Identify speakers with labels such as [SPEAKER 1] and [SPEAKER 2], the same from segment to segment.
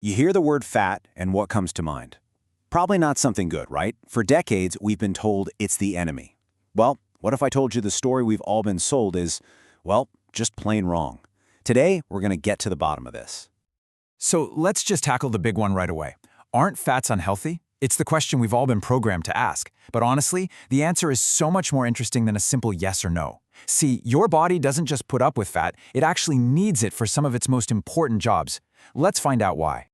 [SPEAKER 1] You hear the word fat, and what comes to mind? Probably not something good, right? For decades, we've been told it's the enemy. Well, what if I told you the story we've all been sold is, well, just plain wrong? Today, we're going to get to the bottom of this.
[SPEAKER 2] So let's just tackle the big one right away. Aren't fats unhealthy? It's the question we've all been programmed to ask. But honestly, the answer is so much more interesting than a simple yes or no. See, your body doesn't just put up with fat, it actually needs it for some of its most important jobs. Let's find out why.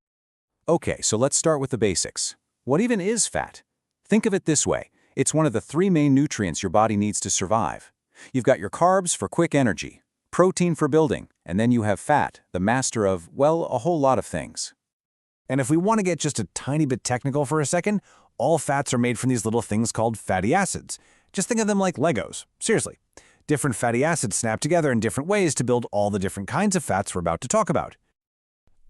[SPEAKER 1] Okay, so let's start with the basics. What even is fat? Think of it this way. It's one of the three main nutrients your body needs to survive. You've got your carbs for quick energy, protein for building, and then you have fat, the master of, well, a whole lot of things.
[SPEAKER 3] And if we want to get just a tiny bit technical for a second, all fats are made from these little things called fatty acids. Just think of them like Legos. Seriously. Different fatty acids snap together in different ways to build all the different kinds of fats we're about to talk about.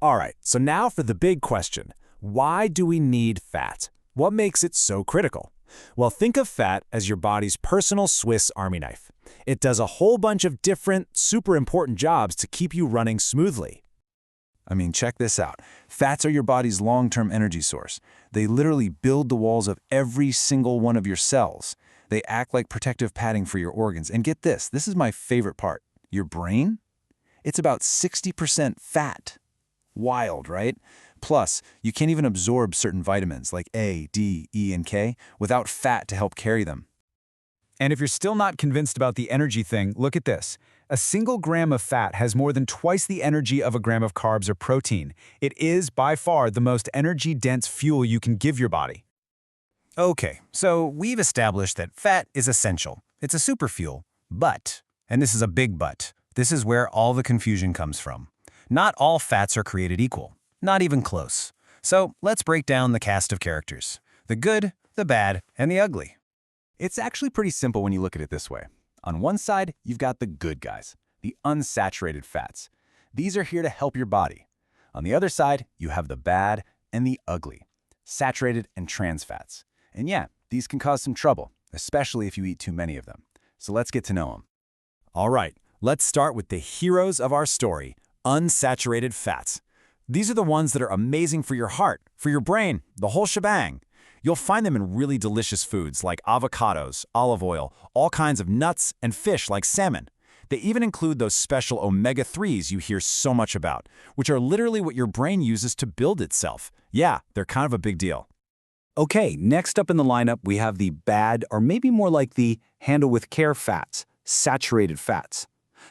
[SPEAKER 3] All right, so now for the big question. Why do we need fat? What makes it so critical? Well, think of fat as your body's personal Swiss Army knife. It does a whole bunch of different, super important jobs to keep you running smoothly. I mean, check this out. Fats are your body's long-term energy source. They literally build the walls of every single one of your cells. They act like protective padding for your organs. And get this is my favorite part. Your brain? It's about 60% fat. Wild, right? Plus, you can't even absorb certain vitamins like A, D, E, and K without fat to help carry them.
[SPEAKER 2] And if you're still not convinced about the energy thing, look at this. A single gram of fat has more than twice the energy of a gram of carbs or protein. It is, by far, the most energy-dense fuel you can give your body.
[SPEAKER 3] Okay, so we've established that fat is essential. It's a superfuel. But, and this is a big but, this is where all the confusion comes from. Not all fats are created equal. Not even close. So let's break down the cast of characters. The good, the bad, and the ugly.
[SPEAKER 1] It's actually pretty simple when you look at it this way. On one side, you've got the good guys, the unsaturated fats. These are here to help your body. On the other side, you have the bad and the ugly, saturated and trans fats. And yeah, these can cause some trouble, especially if you eat too many of them. So let's get to know them.
[SPEAKER 3] All right, let's start with the heroes of our story, unsaturated fats. These are the ones that are amazing for your heart, for your brain, the whole shebang. You'll find them in really delicious foods like avocados, olive oil, all kinds of nuts, and fish like salmon. They even include those special omega-3s you hear so much about, which are literally what your brain uses to build itself. Yeah, they're kind of a big deal.
[SPEAKER 1] Okay, next up in the lineup, we have the bad, or maybe more like the handle with care fats, saturated fats.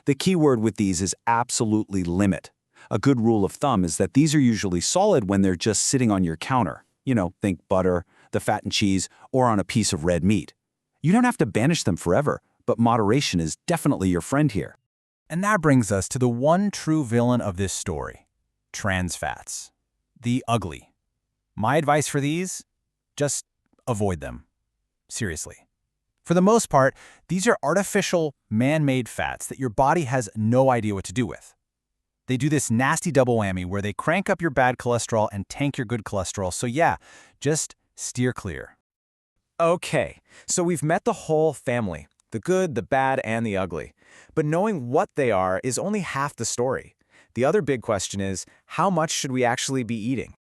[SPEAKER 1] The key word with these is absolutely limit. A good rule of thumb is that these are usually solid when they're just sitting on your counter. You know, think butter, the fat and cheese, or on a piece of red meat. You don't have to banish them forever, but moderation is definitely your friend here.
[SPEAKER 3] And that brings us to the one true villain of this story, trans fats, the ugly. My advice for these? Just avoid them. Seriously. For the most part, these are artificial, man-made fats that your body has no idea what to do with. They do this nasty double whammy where they crank up your bad cholesterol and tank your good cholesterol, so yeah, just steer clear.
[SPEAKER 4] Okay, so we've met the whole family, the good, the bad, and the ugly. But knowing what they are is only half the story. The other big question is, how much should we actually be eating?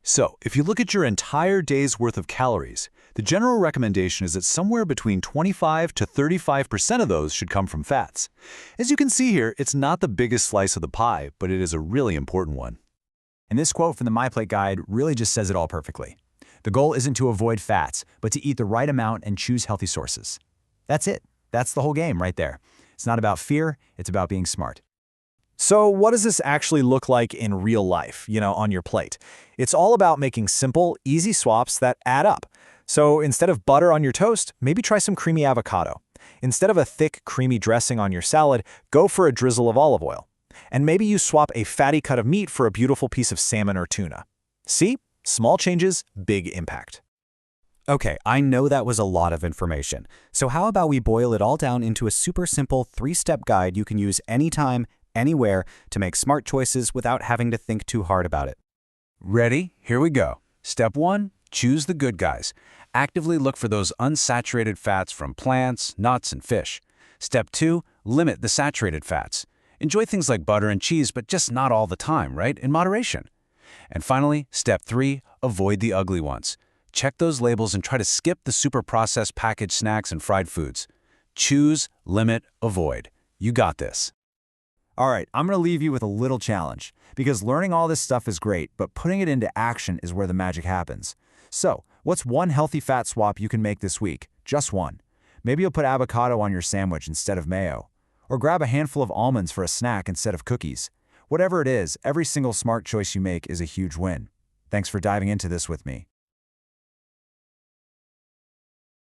[SPEAKER 5] So, if you look at your entire day's worth of calories, the general recommendation is that somewhere between 25 to 35% of those should come from fats. As you can see here, it's not the biggest slice of the pie, but it is a really important one.
[SPEAKER 2] And this quote from the MyPlate Guide really just says it all perfectly. The goal isn't to avoid fats, but to eat the right amount and choose healthy sources. That's it. That's the whole game right there. It's not about fear, it's about being smart.
[SPEAKER 4] So what does this actually look like in real life, on your plate? It's all about making simple, easy swaps that add up. So instead of butter on your toast, maybe try some creamy avocado. Instead of a thick, creamy dressing on your salad, go for a drizzle of olive oil. And maybe you swap a fatty cut of meat for a beautiful piece of salmon or tuna. See? Small changes, big impact.
[SPEAKER 6] Okay, I know that was a lot of information. So how about we boil it all down into a super simple 3-step guide you can use anytime, anywhere to make smart choices without having to think too hard about it.
[SPEAKER 3] Ready? Here we go. Step 1, choose the good guys. Actively look for those unsaturated fats from plants, nuts, and fish. Step 2, limit the saturated fats. Enjoy things like butter and cheese, but just not all the time, right? In moderation.
[SPEAKER 5] And finally, step 3, avoid the ugly ones. Check those labels and try to skip the super-processed packaged snacks and fried foods. Choose, limit, avoid. You got this.
[SPEAKER 3] All right, I'm going to leave you with a little challenge, because learning all this stuff is great, but putting it into action is where the magic happens. So, what's one healthy fat swap you can make this week? Just one. Maybe you'll put avocado on your sandwich instead of mayo. Or grab a handful of almonds for a snack instead of cookies. Whatever it is, every single smart choice you make is a huge win. Thanks for diving into this with me.